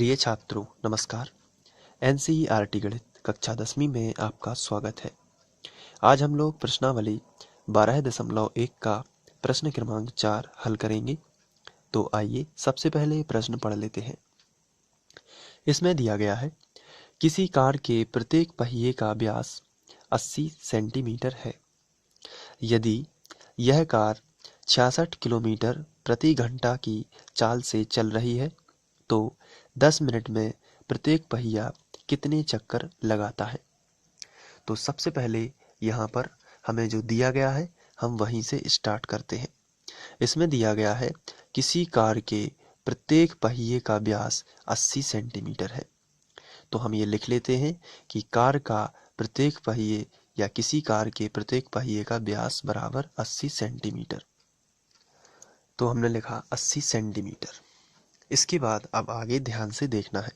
प्रिय छात्रों नमस्कार। एनसीईआरटी गणित कक्षा 10वीं में आपका स्वागत है। आज हम लोग प्रश्नावली 12.1 का प्रश्न क्रमांक 4 हल करेंगे। तो आइए सबसे पहले प्रश्न पढ़ लेते हैं। इसमें दिया गया है, किसी कार के प्रत्येक पहिए का व्यास 80 सेंटीमीटर है। यदि यह कार 66 किलोमीटर प्रति घंटा की चाल से चल रही है तो 10 मिनट में प्रत्येक पहिया कितने चक्कर लगाता है। तो सबसे पहले यहाँ पर हमें जो दिया गया है हम वहीं से स्टार्ट करते हैं। इसमें दिया गया है किसी कार के प्रत्येक पहिए का व्यास 80 सेंटीमीटर है। तो हम ये लिख लेते हैं कि कार का प्रत्येक पहिए या किसी कार के प्रत्येक पहिए का व्यास बराबर 80 सेंटीमीटर। तो हमने लिखा 80 सेंटीमीटर। इसके बाद अब आगे ध्यान से देखना है।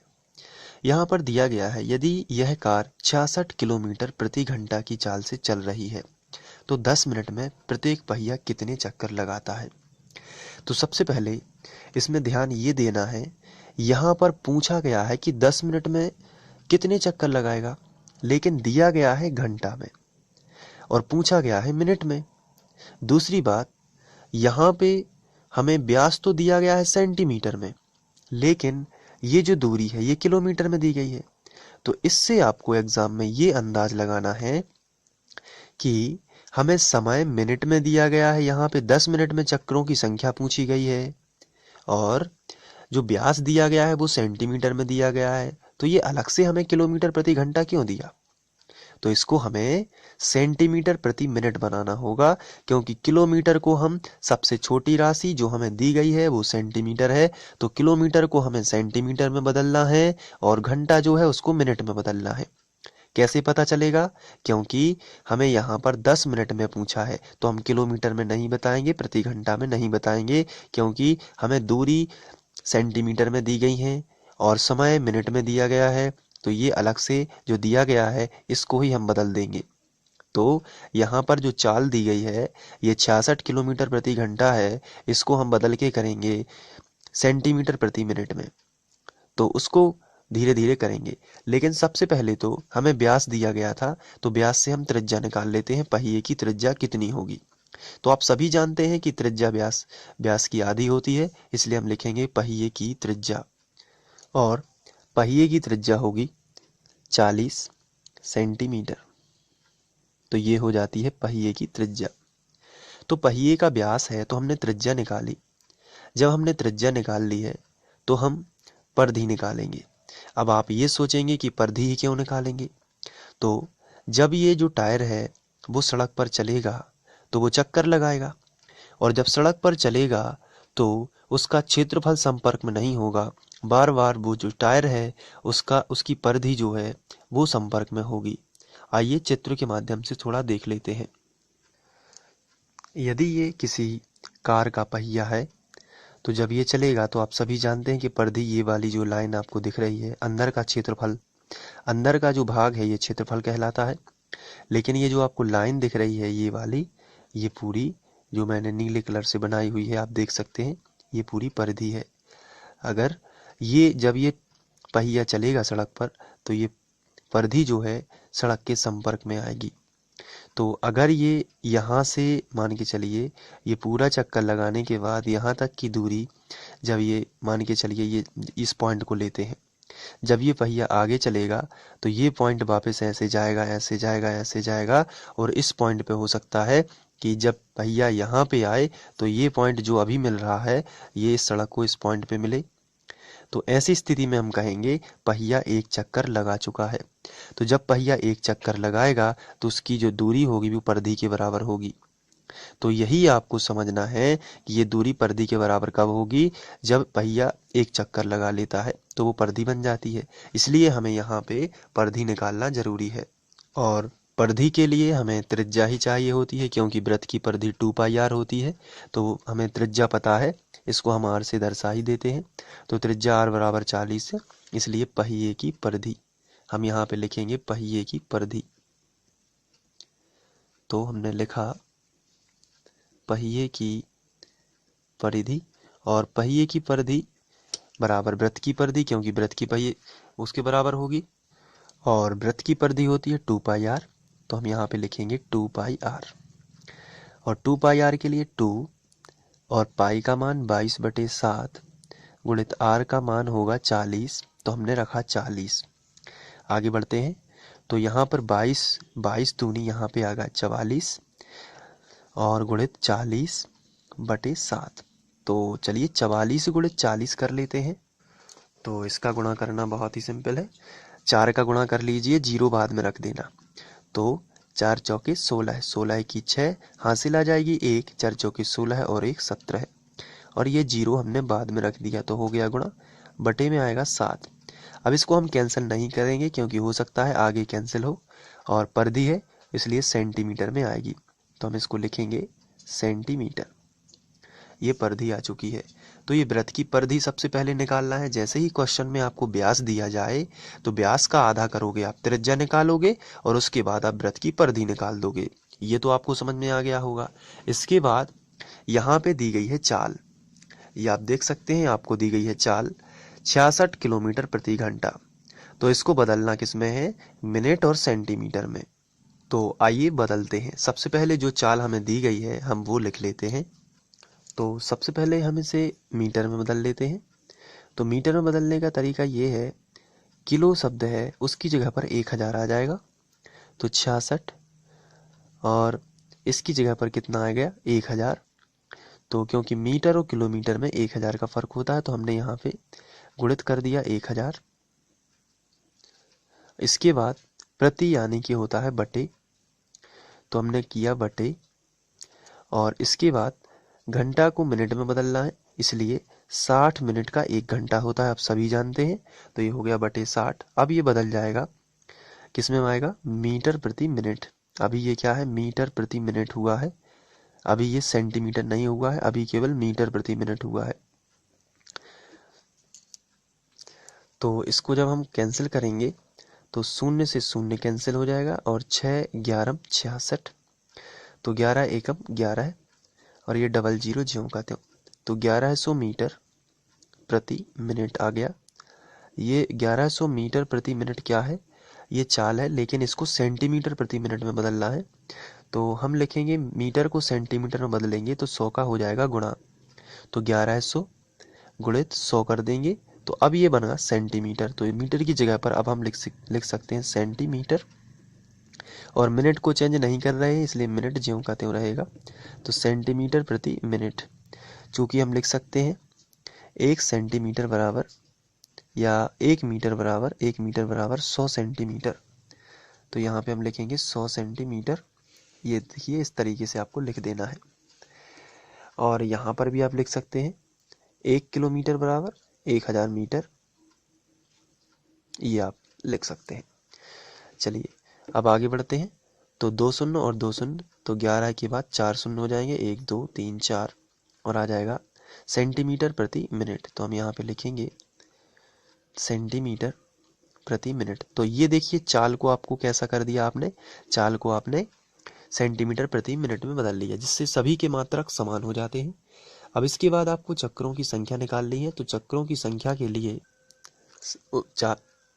यहाँ पर दिया गया है, यदि यह कार 66 किलोमीटर प्रति घंटा की चाल से चल रही है तो 10 मिनट में प्रत्येक पहिया कितने चक्कर लगाता है। तो सबसे पहले इसमें ध्यान ये देना है, यहाँ पर पूछा गया है कि 10 मिनट में कितने चक्कर लगाएगा, लेकिन दिया गया है घंटा में और पूछा गया है मिनट में। दूसरी बात, यहाँ पे हमें व्यास तो दिया गया है सेंटीमीटर में, लेकिन ये जो दूरी है ये किलोमीटर में दी गई है। तो इससे आपको एग्जाम में ये अंदाज लगाना है कि हमें समय मिनट में दिया गया है, यहाँ पे 10 मिनट में चक्रों की संख्या पूछी गई है और जो व्यास दिया गया है वो सेंटीमीटर में दिया गया है। तो ये अलग से हमें किलोमीटर प्रति घंटा क्यों दिया। तो इसको हमें सेंटीमीटर प्रति मिनट बनाना होगा, क्योंकि किलोमीटर को हम सबसे छोटी राशि जो हमें दी गई है वो सेंटीमीटर है, तो किलोमीटर को हमें सेंटीमीटर में बदलना है और घंटा जो है उसको मिनट में बदलना है। कैसे पता चलेगा, क्योंकि हमें यहाँ पर 10 मिनट में पूछा है तो हम किलोमीटर में नहीं बताएंगे, प्रति घंटा में नहीं बताएंगे, क्योंकि हमें दूरी सेंटीमीटर में दी गई है और समय मिनट में दिया गया है। तो ये अलग से जो दिया गया है इसको ही हम बदल देंगे। तो यहाँ पर जो चाल दी गई है ये 66 किलोमीटर प्रति घंटा है, इसको हम बदल के करेंगे सेंटीमीटर प्रति मिनट में। तो उसको धीरे धीरे करेंगे, लेकिन सबसे पहले तो हमें व्यास दिया गया था, तो व्यास से हम त्रिज्या निकाल लेते हैं, पहिए की त्रिज्या कितनी होगी। तो आप सभी जानते हैं कि त्रिज्या व्यास व्यास की आधी होती है, इसलिए हम लिखेंगे पहिए की त्रिज्या, और पहिए की त्रिज्या होगी 40 सेंटीमीटर। तो ये हो जाती है पहिए की त्रिज्या। तो पहिए का व्यास है तो हमने त्रिज्या निकाली। जब हमने त्रिज्या निकाल ली है तो हम परिधि निकालेंगे। अब आप ये सोचेंगे कि परिधि ही क्यों निकालेंगे। तो जब ये जो टायर है वो सड़क पर चलेगा तो वो चक्कर लगाएगा, और जब सड़क पर चलेगा तो उसका क्षेत्रफल संपर्क में नहीं होगा, बार बार वो जो टायर है उसकी परिधि जो है वो संपर्क में होगी। आइए चित्र के माध्यम से थोड़ा देख लेते हैं। यदि ये किसी कार का पहिया है तो जब ये चलेगा तो आप सभी जानते हैं कि परिधि, ये वाली जो लाइन आपको दिख रही है, अंदर का क्षेत्रफल, अंदर का जो भाग है ये क्षेत्रफल कहलाता है। लेकिन ये जो आपको लाइन दिख रही है ये वाली, ये पूरी जो मैंने नीले कलर से बनाई हुई है आप देख सकते हैं, ये पूरी परिधि है। अगर ये जब ये पहिया चलेगा सड़क पर तो ये परिधि जो है सड़क के संपर्क में आएगी। तो अगर ये यहाँ से मान के चलिए, ये पूरा चक्कर लगाने के बाद यहाँ तक की दूरी, जब ये मान के चलिए ये इस पॉइंट को लेते हैं, जब ये पहिया आगे चलेगा तो ये पॉइंट वापस ऐसे जाएगा ऐसे जाएगा ऐसे जाएगा, और इस पॉइंट पे हो सकता है कि जब पहिया यहाँ पे आए तो ये पॉइंट जो अभी मिल रहा है ये इस सड़क को इस पॉइंट पे मिले। तो ऐसी स्थिति में हम कहेंगे पहिया एक चक्कर लगा चुका है। तो जब पहिया एक चक्कर लगाएगा तो उसकी जो दूरी होगी वो परिधि के बराबर होगी। तो यही आपको समझना है कि ये दूरी परिधि के बराबर कब होगी, जब पहिया एक चक्कर लगा लेता है तो वो परिधि बन जाती है। इसलिए हमें यहाँ पे परिधि निकालना जरूरी है, और परिधि के लिए हमें त्रिज्या ही चाहिए होती है, क्योंकि वृत्त की परिधि 2πr होती है। तो हमें त्रिज्या पता है, इसको हम r से दर्शा ही देते हैं। तो त्रिज्या r बराबर 40 है, इसलिए पहिए की परिधि हम यहाँ पे लिखेंगे पहिए की परिधि। तो हमने लिखा पहिए की परिधि, और पहिए की परिधि बराबर वृत्त की परिधि, क्योंकि वृत्त की पहिए उसके बराबर होगी, और वृत्त की परिधि होती है 2πr, तो हम यहाँ पे लिखेंगे 2πr। और 2πr के लिए 2 और पाई का मान 22/7 गुणित r का मान होगा 40, तो हमने रखा 40। आगे बढ़ते हैं, तो यहाँ पर 22 दूनी यहाँ पे आ गया 44 और गुणित 40/7। तो चलिए 44 गुणित 40 कर लेते हैं। तो इसका गुणा करना बहुत ही सिंपल है, 4 का गुणा कर लीजिए, 0 बाद में रख देना। तो 4 चौके 16, 16 की 6 हासिल आ जाएगी 1, 4 चौके 16 और 1 17 है, और ये 0 हमने बाद में रख दिया, तो हो गया गुणा, बटे में आएगा 7। अब इसको हम कैंसिल नहीं करेंगे क्योंकि हो सकता है आगे कैंसिल हो, और परिधि है इसलिए सेंटीमीटर में आएगी, तो हम इसको लिखेंगे सेंटीमीटर। ये परिधि आ चुकी है। तो ये वृत्त की परिधि सबसे पहले निकालना है। जैसे ही क्वेश्चन में आपको व्यास दिया जाए तो व्यास का आधा करोगे आप, त्रिज्या निकालोगे और उसके बाद आप वृत्त की परिधि निकाल दोगे। ये तो आपको समझ में आ गया होगा। इसके बाद यहाँ पे दी गई है चाल, ये आप देख सकते हैं, आपको दी गई है चाल 66 किलोमीटर प्रति घंटा। तो इसको बदलना किस में है, मिनट और सेंटीमीटर में। तो आइए बदलते हैं। सबसे पहले जो चाल हमें दी गई है हम वो लिख लेते हैं। तो सबसे पहले हम इसे मीटर में बदल लेते हैं। तो मीटर में बदलने का तरीका ये है, किलो शब्द है उसकी जगह पर 1000 आ जाएगा, तो 66 और इसकी जगह पर कितना आ गया 1000। तो क्योंकि मीटर और किलोमीटर में 1000 का फर्क होता है तो हमने यहाँ पे गुणित कर दिया 1000। इसके बाद प्रति यानी कि होता है बटे, तो हमने किया बटे, और इसके बाद घंटा को मिनट में बदलना है, इसलिए 60 मिनट का 1 घंटा होता है, आप सभी जानते हैं। तो ये हो गया बटे 60। अब ये बदल जाएगा, किस में आएगा, मीटर प्रति मिनट। अभी ये क्या है, मीटर प्रति मिनट हुआ है, अभी ये सेंटीमीटर नहीं हुआ है, अभी केवल मीटर प्रति मिनट हुआ है। तो इसको जब हम कैंसिल करेंगे तो 0 से 0 कैंसिल हो जाएगा, और 6 11 66, तो 11 एकम 11 है, और ये डबल 0 ज्यों का त्यों, तो 1100 मीटर प्रति मिनट आ गया। ये 1100 मीटर प्रति मिनट क्या है, ये चाल है, लेकिन इसको सेंटीमीटर प्रति मिनट में बदलना है। तो हम लिखेंगे मीटर को सेंटीमीटर में बदलेंगे तो 100 का हो जाएगा गुणा, तो 1100 गुणित 100 कर देंगे, तो अब ये बना सेंटीमीटर। तो मीटर की जगह पर अब हम लिख सकते हैं सेंटीमीटर, और मिनट को चेंज नहीं कर रहे हैं इसलिए मिनट ज्यों का त्यों रहेगा, तो सेंटीमीटर प्रति मिनट। चूँकि हम लिख सकते हैं 1 सेंटीमीटर बराबर या 1 मीटर बराबर 100 सेंटीमीटर, तो यहाँ पे हम लिखेंगे 100 सेंटीमीटर। ये देखिए इस तरीके से आपको लिख देना है। और यहाँ पर भी आप लिख सकते हैं 1 किलोमीटर बराबर 1000 मीटर, ये आप लिख सकते हैं। चलिए अब आगे बढ़ते हैं। तो 2 शून्य और 2 शून्य, तो 11 के बाद 4 शून्य हो जाएंगे, 1 2 3 4, और आ जाएगा सेंटीमीटर प्रति मिनट। तो हम यहाँ पे लिखेंगे सेंटीमीटर प्रति मिनट। तो ये देखिए चाल को आपको कैसा कर दिया आपने, चाल को आपने सेंटीमीटर प्रति मिनट में बदल लिया, जिससे सभी के मात्रक समान हो जाते हैं। अब इसके बाद आपको चक्रों की संख्या निकालनी है। तो चक्रों की संख्या के लिए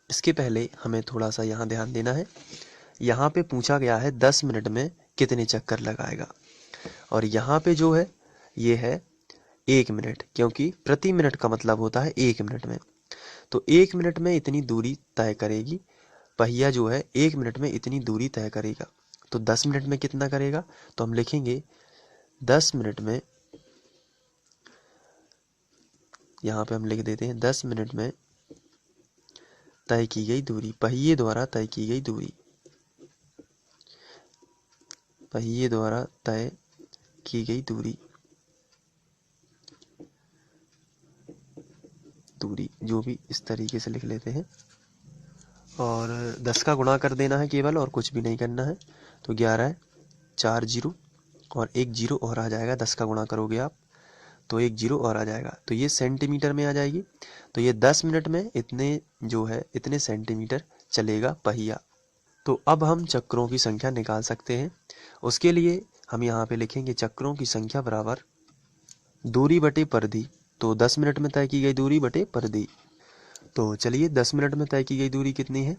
इसके पहले हमें थोड़ा सा यहाँ ध्यान देना है। यहाँ पे पूछा गया है 10 मिनट में कितने चक्कर लगाएगा, और यहाँ पे जो है ये है 1 मिनट, क्योंकि प्रति मिनट का मतलब होता है 1 मिनट में। तो 1 मिनट में इतनी दूरी तय करेगी, पहिया जो है 1 मिनट में इतनी दूरी तय करेगा। तो 10 मिनट में कितना करेगा, तो हम लिखेंगे 10 मिनट में, यहाँ पे हम लिख देते हैं 10 मिनट में तय की गई दूरी, पहिए द्वारा तय की गई दूरी, पहिए द्वारा तय की गई दूरी जो भी इस तरीके से लिख लेते हैं। और 10 का गुणा कर देना है केवल, और कुछ भी नहीं करना है। तो 11 4 0 और 1 0 और आ जाएगा, 10 का गुणा करोगे आप तो 1 0 और आ जाएगा, तो ये सेंटीमीटर में आ जाएगी। तो ये 10 मिनट में इतने जो है इतने सेंटीमीटर चलेगा पहिया। तो अब हम चक्रों की संख्या निकाल सकते हैं। उसके लिए हम यहाँ पे लिखेंगे चक्रों की संख्या बराबर दूरी बटे परिधि। तो 10 मिनट में तय की गई दूरी बटे परिधि। तो चलिए 10 मिनट में तय की गई दूरी कितनी है?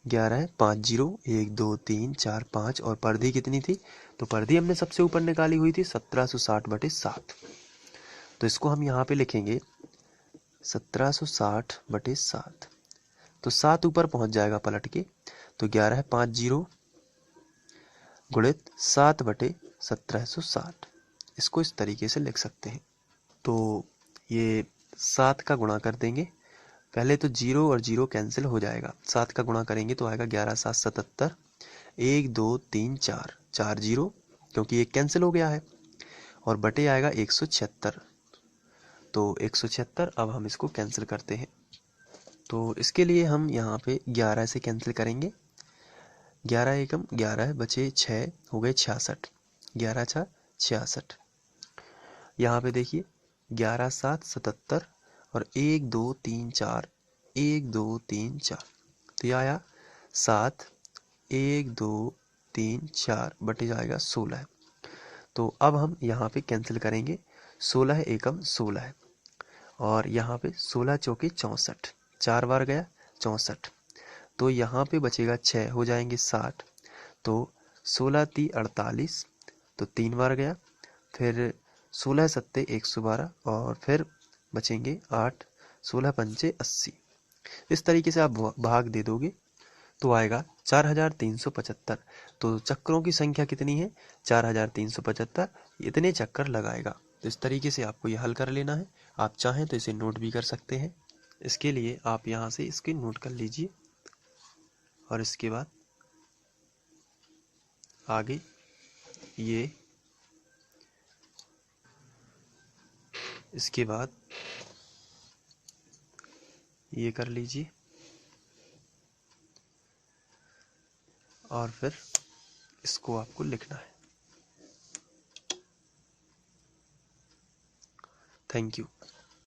11 है, 5 0 1 2 3 4 5 और परिधि कितनी थी? तो परिधि हमने सबसे ऊपर निकाली हुई थी 1760 बटे 7। तो इसको हम यहाँ पे लिखेंगे 1760 बटे 7। तो 7 ऊपर पहुंच जाएगा पलट के। तो 11 है, 5 0 गुणित 7 बटे 1760। इसको इस तरीके से लिख सकते हैं। तो ये 7 का गुणा कर देंगे। पहले तो 0 और 0 कैंसिल हो जाएगा। 7 का गुणा करेंगे तो आएगा 11 7 77 1 2 3 4 4 0 क्योंकि एक कैंसिल हो गया है और बटे आएगा 176। तो 176 अब हम इसको कैंसिल करते हैं। तो इसके लिए हम यहाँ पे 11 से कैंसिल करेंगे। 11 एकम 11 बचे 6 हो गए 66। 11 6 66। यहाँ पे देखिए 11 7 77 और 1 2 3 4 1 2 3 4। तो यह आया 7 1 2 3 4 बटे जाएगा 16। तो अब हम यहाँ पे कैंसिल करेंगे। 16 एकम 16 और यहाँ पे 16 चौके 64। 4 बार गया 64। तो यहाँ पे बचेगा 6 हो जाएंगे 60। तो 16 × 3 = 48। तो 3 बार गया। फिर 16 सत्ते 112 और फिर बचेंगे 8। 16 पंचे 80। इस तरीके से आप भाग दे दोगे तो आएगा 4375। तो चक्रों की संख्या कितनी है? 4375। इतने चक्कर लगाएगा। तो इस तरीके से आपको यह हल कर लेना है। आप चाहें तो इसे नोट भी कर सकते हैं। इसके लिए आप यहाँ से इसके नोट कर लीजिए और इसके बाद आगे ये, इसके बाद ये कर लीजिए और फिर इसको आपको लिखना है। Thank you.